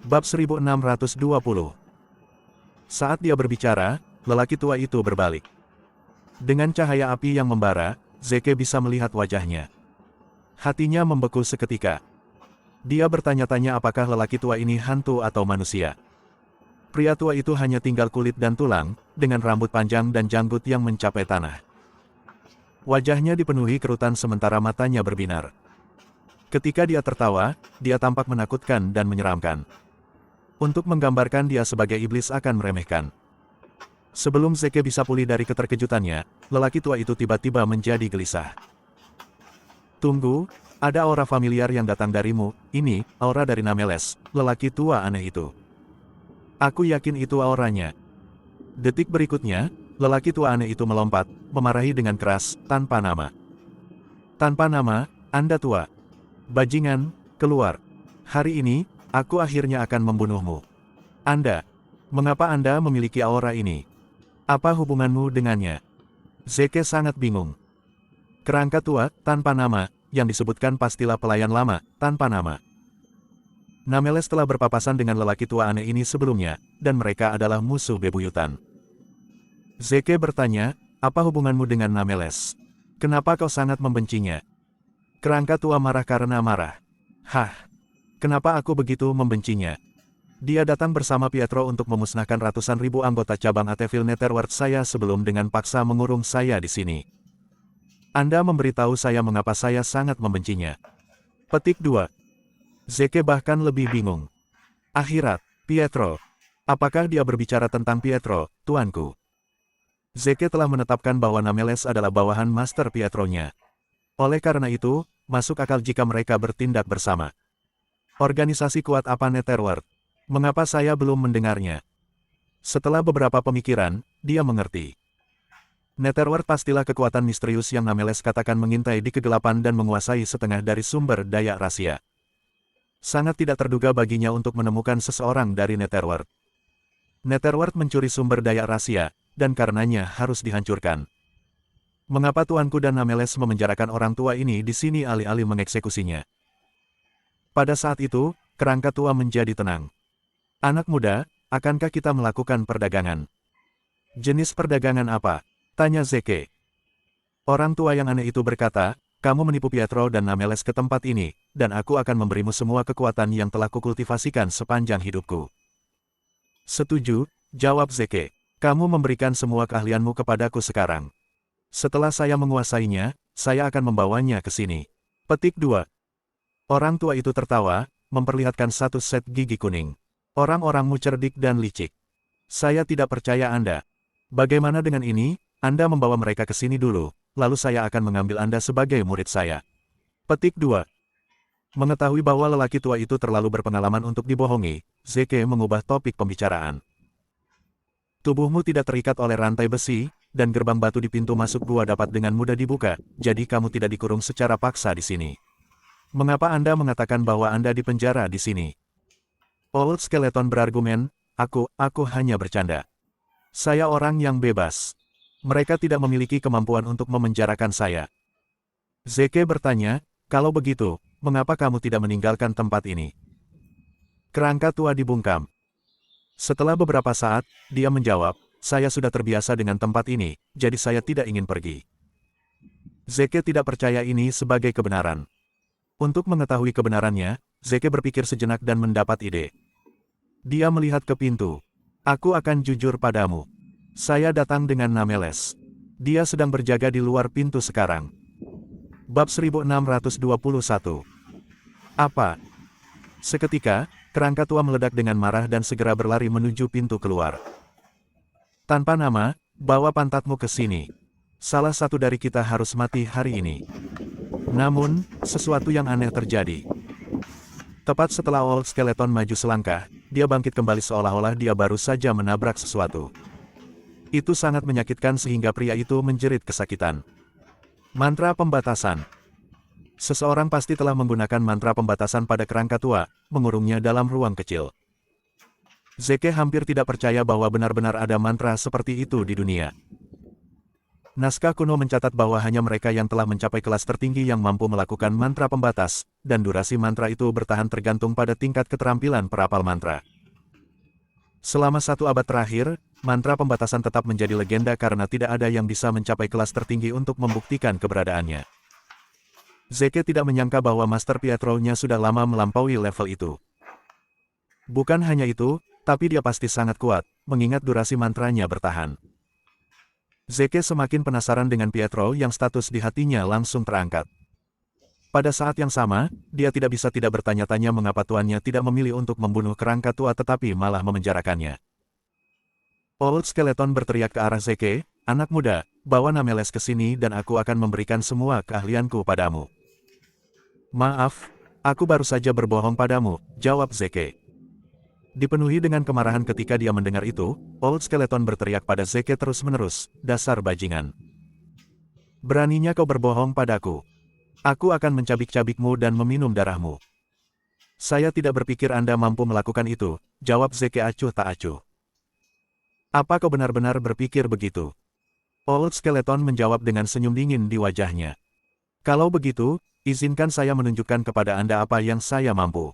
Bab 1620. Saat dia berbicara, lelaki tua itu berbalik. Dengan cahaya api yang membara, Zeke bisa melihat wajahnya. Hatinya membeku seketika. Dia bertanya-tanya apakah lelaki tua ini hantu atau manusia. Pria tua itu hanya tinggal kulit dan tulang, dengan rambut panjang dan janggut yang mencapai tanah. Wajahnya dipenuhi kerutan sementara matanya berbinar. Ketika dia tertawa, dia tampak menakutkan dan menyeramkan. Untuk menggambarkan dia sebagai iblis akan meremehkan. Sebelum Zeke bisa pulih dari keterkejutannya, lelaki tua itu tiba-tiba menjadi gelisah. Tunggu, ada aura familiar yang datang darimu, ini, aura dari Nameles, lelaki tua aneh itu. Aku yakin itu auranya. Detik berikutnya, lelaki tua aneh itu melompat, memarahi dengan keras, tanpa nama. Tanpa nama, Anda tua. Bajingan, keluar. Hari ini, aku akhirnya akan membunuhmu. Anda, mengapa Anda memiliki aura ini? Apa hubunganmu dengannya? Zeke sangat bingung. Kerangka tua, tanpa nama, yang disebutkan pastilah pelayan lama, tanpa nama. Nameles telah berpapasan dengan lelaki tua aneh ini sebelumnya, dan mereka adalah musuh bebuyutan. Zeke bertanya, apa hubunganmu dengan Nameles? Kenapa kau sangat membencinya? Kerangka tua marah karena marah. Hah? Kenapa aku begitu membencinya? Dia datang bersama Pietro untuk memusnahkan ratusan ribu anggota cabang Atevil Netherworld saya sebelum dengan paksa mengurung saya di sini. Anda memberitahu saya mengapa saya sangat membencinya. Petik 2. Zeke bahkan lebih bingung. Akhirat, Pietro. Apakah dia berbicara tentang Pietro, tuanku? Zeke telah menetapkan bahwa Nameles adalah bawahan Master Pietro-nya. Oleh karena itu, masuk akal jika mereka bertindak bersama. Organisasi kuat apa Netherworld? Mengapa saya belum mendengarnya? Setelah beberapa pemikiran, dia mengerti. Netherworld pastilah kekuatan misterius yang Nameles katakan mengintai di kegelapan dan menguasai setengah dari sumber daya rahasia. Sangat tidak terduga baginya untuk menemukan seseorang dari Netherworld. Netherworld mencuri sumber daya rahasia, dan karenanya harus dihancurkan. Mengapa tuanku dan Nameles memenjarakan orang tua ini di sini alih-alih mengeksekusinya? Pada saat itu, kerangka tua menjadi tenang. Anak muda, akankah kita melakukan perdagangan? Jenis perdagangan apa? Tanya Zeke. Orang tua yang aneh itu berkata, kamu menipu Pietro dan Nameles ke tempat ini, dan aku akan memberimu semua kekuatan yang telah kukultivasikan sepanjang hidupku. Setuju, jawab Zeke. Kamu memberikan semua keahlianmu kepadaku sekarang. Setelah saya menguasainya, saya akan membawanya ke sini. Petik 2. Orang tua itu tertawa, memperlihatkan satu set gigi kuning. Orang-orangmu cerdik dan licik. Saya tidak percaya Anda. Bagaimana dengan ini, Anda membawa mereka ke sini dulu, lalu saya akan mengambil Anda sebagai murid saya. Petik 2. Mengetahui bahwa lelaki tua itu terlalu berpengalaman untuk dibohongi, Zeke mengubah topik pembicaraan. Tubuhmu tidak terikat oleh rantai besi, dan gerbang batu di pintu masuk gua dapat dengan mudah dibuka, jadi kamu tidak dikurung secara paksa di sini. Mengapa Anda mengatakan bahwa Anda dipenjara di sini? Old Skeleton berargumen, aku hanya bercanda. Saya orang yang bebas. Mereka tidak memiliki kemampuan untuk memenjarakan saya. Zeke bertanya, kalau begitu, mengapa kamu tidak meninggalkan tempat ini? Kerangka tua dibungkam. Setelah beberapa saat, dia menjawab, saya sudah terbiasa dengan tempat ini, jadi saya tidak ingin pergi. Zeke tidak percaya ini sebagai kebenaran. Untuk mengetahui kebenarannya, Zeke berpikir sejenak dan mendapat ide. Dia melihat ke pintu. Aku akan jujur padamu. Saya datang dengan Nameles. Dia sedang berjaga di luar pintu sekarang. Bab 1621. Apa? Seketika, kerangka tua meledak dengan marah dan segera berlari menuju pintu keluar. Tanpa nama, bawa pantatmu ke sini. Salah satu dari kita harus mati hari ini. Namun, sesuatu yang aneh terjadi. Tepat setelah Old Skeleton maju selangkah, dia bangkit kembali seolah-olah dia baru saja menabrak sesuatu. Itu sangat menyakitkan sehingga pria itu menjerit kesakitan. Mantra pembatasan. Seseorang pasti telah menggunakan mantra pembatasan pada kerangka tua, mengurungnya dalam ruang kecil. Zeke hampir tidak percaya bahwa benar-benar ada mantra seperti itu di dunia. Naskah kuno mencatat bahwa hanya mereka yang telah mencapai kelas tertinggi yang mampu melakukan mantra pembatas, dan durasi mantra itu bertahan tergantung pada tingkat keterampilan perapal mantra. Selama 1 abad terakhir, mantra pembatasan tetap menjadi legenda karena tidak ada yang bisa mencapai kelas tertinggi untuk membuktikan keberadaannya. Zeke tidak menyangka bahwa Master Pietro-nya sudah lama melampaui level itu. Bukan hanya itu, tapi dia pasti sangat kuat, mengingat durasi mantranya bertahan. Zeke semakin penasaran dengan Pietro yang status di hatinya langsung terangkat. Pada saat yang sama, dia tidak bisa tidak bertanya-tanya mengapa tuannya tidak memilih untuk membunuh kerangka tua tetapi malah memenjarakannya. Old Skeleton berteriak ke arah Zeke, "Anak muda, bawa Nameles ke sini dan aku akan memberikan semua keahlianku padamu." "Maaf, aku baru saja berbohong padamu," jawab Zeke. Dipenuhi dengan kemarahan ketika dia mendengar itu, Old Skeleton berteriak pada Zeke terus-menerus, "Dasar bajingan. Beraninya kau berbohong padaku. Aku akan mencabik-cabikmu dan meminum darahmu." "Saya tidak berpikir Anda mampu melakukan itu," jawab Zeke acuh tak acuh. "Apa kau benar-benar berpikir begitu?" Old Skeleton menjawab dengan senyum dingin di wajahnya. "Kalau begitu, izinkan saya menunjukkan kepada Anda apa yang saya mampu."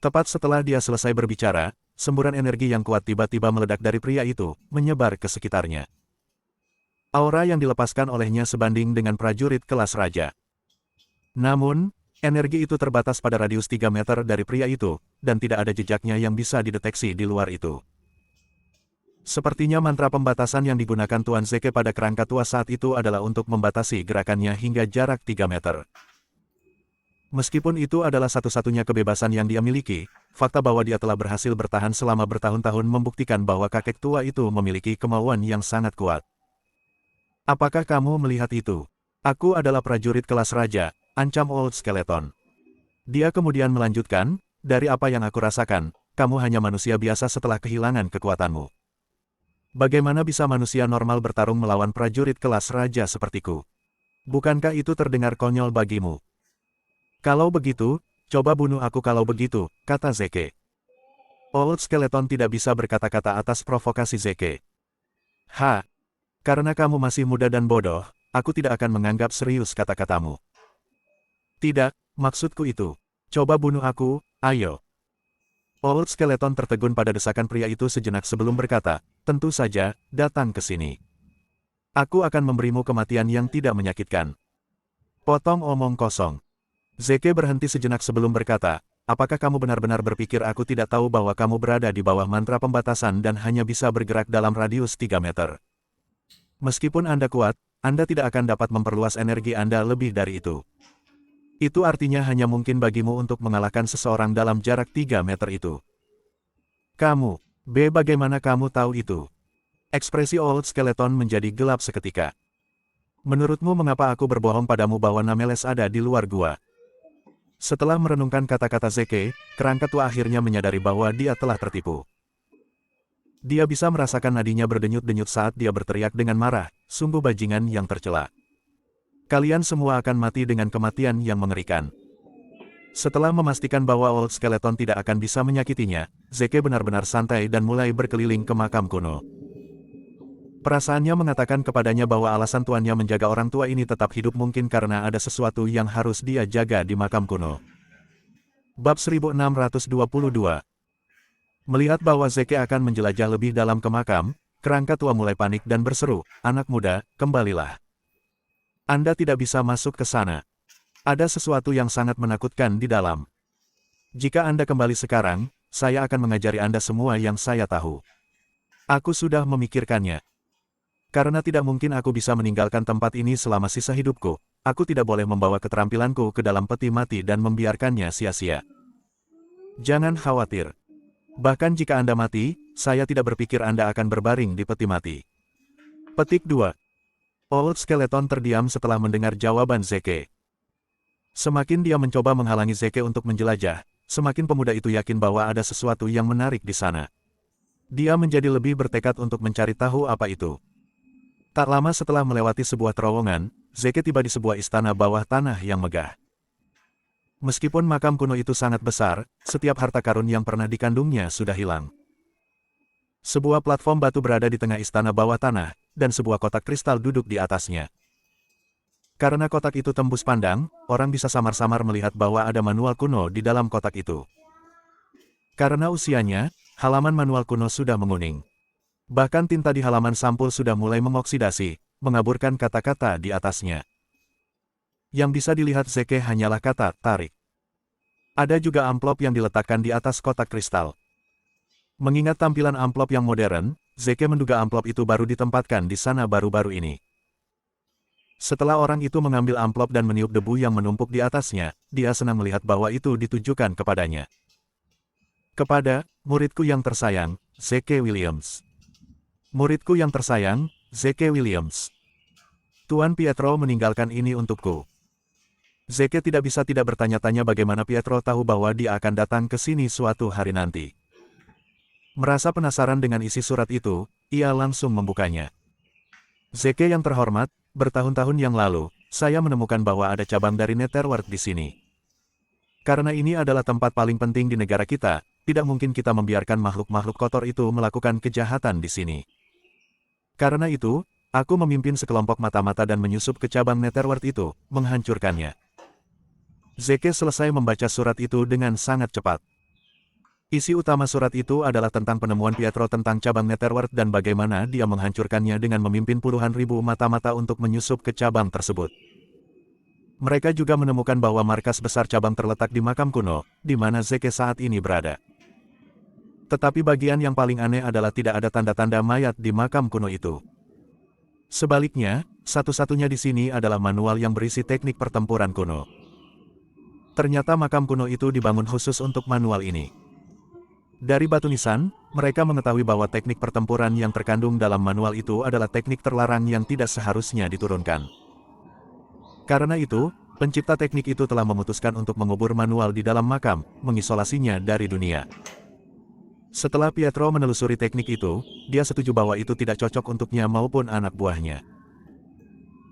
Tepat setelah dia selesai berbicara, semburan energi yang kuat tiba-tiba meledak dari pria itu, menyebar ke sekitarnya. Aura yang dilepaskan olehnya sebanding dengan prajurit kelas raja. Namun, energi itu terbatas pada radius 3 meter dari pria itu, dan tidak ada jejaknya yang bisa dideteksi di luar itu. Sepertinya mantra pembatasan yang digunakan Tuan Zeke pada kerangka tua saat itu adalah untuk membatasi gerakannya hingga jarak 3 meter. Meskipun itu adalah satu-satunya kebebasan yang dia miliki, fakta bahwa dia telah berhasil bertahan selama bertahun-tahun membuktikan bahwa kakek tua itu memiliki kemauan yang sangat kuat. "Apakah kamu melihat itu? Aku adalah prajurit kelas raja," ancam Old Skeleton. Dia kemudian melanjutkan, "Dari apa yang aku rasakan, kamu hanya manusia biasa setelah kehilangan kekuatanmu. Bagaimana bisa manusia normal bertarung melawan prajurit kelas raja sepertiku? Bukankah itu terdengar konyol bagimu? Kalau begitu, coba bunuh aku kalau begitu," kata Zeke. Old Skeleton tidak bisa berkata-kata atas provokasi Zeke. Karena kamu masih muda dan bodoh, aku tidak akan menganggap serius kata-katamu." "Tidak, maksudku itu. Coba bunuh aku, ayo." Old Skeleton tertegun pada desakan pria itu sejenak sebelum berkata, "Tentu saja, datang ke sini. Aku akan memberimu kematian yang tidak menyakitkan." Potong omong kosong. Zeke berhenti sejenak sebelum berkata, "Apakah kamu benar-benar berpikir aku tidak tahu bahwa kamu berada di bawah mantra pembatasan dan hanya bisa bergerak dalam radius 3 meter? Meskipun Anda kuat, Anda tidak akan dapat memperluas energi Anda lebih dari itu. Itu artinya hanya mungkin bagimu untuk mengalahkan seseorang dalam jarak 3 meter itu." "Kamu, bagaimana kamu tahu itu?" Ekspresi Old Skeleton menjadi gelap seketika. "Menurutmu mengapa aku berbohong padamu bahwa Nameles ada di luar gua?" Setelah merenungkan kata-kata Zeke, kerangka tua akhirnya menyadari bahwa dia telah tertipu. Dia bisa merasakan nadinya berdenyut-denyut saat dia berteriak dengan marah, "Sungguh bajingan yang tercela. Kalian semua akan mati dengan kematian yang mengerikan." Setelah memastikan bahwa Old Skeleton tidak akan bisa menyakitinya, Zeke benar-benar santai dan mulai berkeliling ke makam kuno. Perasaannya mengatakan kepadanya bahwa alasan tuannya menjaga orang tua ini tetap hidup mungkin karena ada sesuatu yang harus dia jaga di makam kuno. Bab 1622. Melihat bahwa Zeke akan menjelajah lebih dalam ke makam, kerangka tua mulai panik dan berseru, "Anak muda, kembalilah. Anda tidak bisa masuk ke sana. Ada sesuatu yang sangat menakutkan di dalam. Jika Anda kembali sekarang, saya akan mengajari Anda semua yang saya tahu. Aku sudah memikirkannya. Karena tidak mungkin aku bisa meninggalkan tempat ini selama sisa hidupku, aku tidak boleh membawa keterampilanku ke dalam peti mati dan membiarkannya sia-sia. Jangan khawatir. Bahkan jika Anda mati, saya tidak berpikir Anda akan berbaring di peti mati." Petik 2. Old Skeleton terdiam setelah mendengar jawaban Zeke. Semakin dia mencoba menghalangi Zeke untuk menjelajah, semakin pemuda itu yakin bahwa ada sesuatu yang menarik di sana. Dia menjadi lebih bertekad untuk mencari tahu apa itu. Tak lama setelah melewati sebuah terowongan, Zeke tiba di sebuah istana bawah tanah yang megah. Meskipun makam kuno itu sangat besar, setiap harta karun yang pernah dikandungnya sudah hilang. Sebuah platform batu berada di tengah istana bawah tanah, dan sebuah kotak kristal duduk di atasnya. Karena kotak itu tembus pandang, orang bisa samar-samar melihat bahwa ada manual kuno di dalam kotak itu. Karena usianya, halaman manual kuno sudah menguning. Bahkan tinta di halaman sampul sudah mulai mengoksidasi, mengaburkan kata-kata di atasnya. Yang bisa dilihat Zeke hanyalah kata tarik. Ada juga amplop yang diletakkan di atas kotak kristal. Mengingat tampilan amplop yang modern, Zeke menduga amplop itu baru ditempatkan di sana baru-baru ini. Setelah orang itu mengambil amplop dan meniup debu yang menumpuk di atasnya, dia senang melihat bahwa itu ditujukan kepadanya. Kepada muridku yang tersayang, Zeke Williams. Muridku yang tersayang, Zeke Williams. Tuan Pietro meninggalkan ini untukku. Zeke tidak bisa tidak bertanya-tanya bagaimana Pietro tahu bahwa dia akan datang ke sini suatu hari nanti. Merasa penasaran dengan isi surat itu, ia langsung membukanya. Zeke yang terhormat, bertahun-tahun yang lalu, saya menemukan bahwa ada cabang dari Netherworld di sini. Karena ini adalah tempat paling penting di negara kita, tidak mungkin kita membiarkan makhluk-makhluk kotor itu melakukan kejahatan di sini. Karena itu, aku memimpin sekelompok mata-mata dan menyusup ke cabang Netherworld itu, menghancurkannya. Zeke selesai membaca surat itu dengan sangat cepat. Isi utama surat itu adalah tentang penemuan Pietro tentang cabang Netherworld dan bagaimana dia menghancurkannya dengan memimpin puluhan ribu mata-mata untuk menyusup ke cabang tersebut. Mereka juga menemukan bahwa markas besar cabang terletak di makam kuno, di mana Zeke saat ini berada. Tetapi bagian yang paling aneh adalah tidak ada tanda-tanda mayat di makam kuno itu. Sebaliknya, satu-satunya di sini adalah manual yang berisi teknik pertempuran kuno. Ternyata makam kuno itu dibangun khusus untuk manual ini. Dari batu nisan, mereka mengetahui bahwa teknik pertempuran yang terkandung dalam manual itu adalah teknik terlarang yang tidak seharusnya diturunkan. Karena itu, pencipta teknik itu telah memutuskan untuk mengubur manual di dalam makam, mengisolasinya dari dunia. Setelah Pietro menelusuri teknik itu, dia setuju bahwa itu tidak cocok untuknya maupun anak buahnya.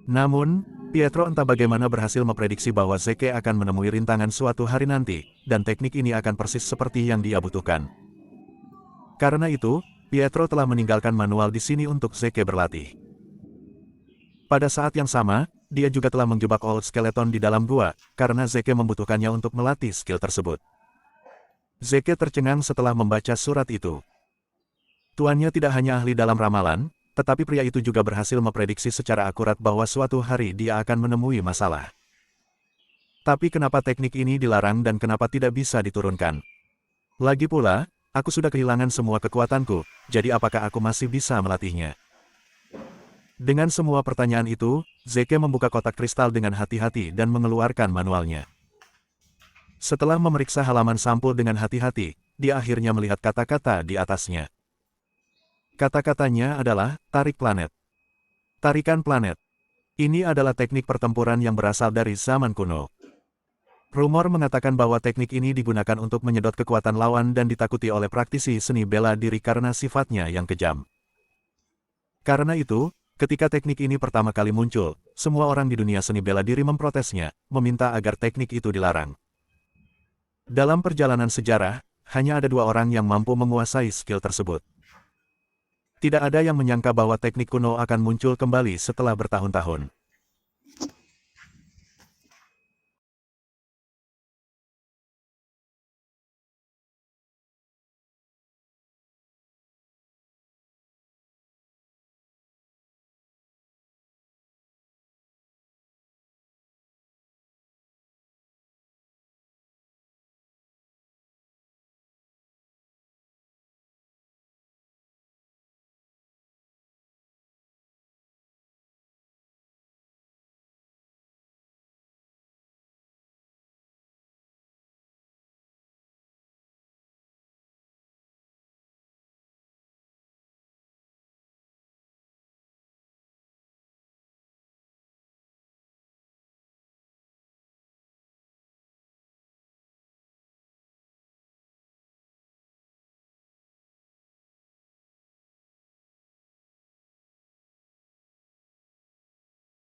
Namun, Pietro entah bagaimana berhasil memprediksi bahwa Zeke akan menemui rintangan suatu hari nanti, dan teknik ini akan persis seperti yang dia butuhkan. Karena itu, Pietro telah meninggalkan manual di sini untuk Zeke berlatih. Pada saat yang sama, dia juga telah menjebak Old Skeleton di dalam gua, karena Zeke membutuhkannya untuk melatih skill tersebut. Zeke tercengang setelah membaca surat itu. Tuannya tidak hanya ahli dalam ramalan, tetapi pria itu juga berhasil memprediksi secara akurat bahwa suatu hari dia akan menemui masalah. Tapi kenapa teknik ini dilarang dan kenapa tidak bisa diturunkan? Lagi pula, aku sudah kehilangan semua kekuatanku, jadi apakah aku masih bisa melatihnya? Dengan semua pertanyaan itu, Zeke membuka kotak kristal dengan hati-hati dan mengeluarkan manualnya. Setelah memeriksa halaman sampul dengan hati-hati, dia akhirnya melihat kata-kata di atasnya. Kata-katanya adalah, tarik planet. Tarikan planet. Ini adalah teknik pertempuran yang berasal dari zaman kuno. Rumor mengatakan bahwa teknik ini digunakan untuk menyedot kekuatan lawan dan ditakuti oleh praktisi seni bela diri karena sifatnya yang kejam. Karena itu, ketika teknik ini pertama kali muncul, semua orang di dunia seni bela diri memprotesnya, meminta agar teknik itu dilarang. Dalam perjalanan sejarah, hanya ada dua orang yang mampu menguasai skill tersebut. Tidak ada yang menyangka bahwa teknik kuno akan muncul kembali setelah bertahun-tahun.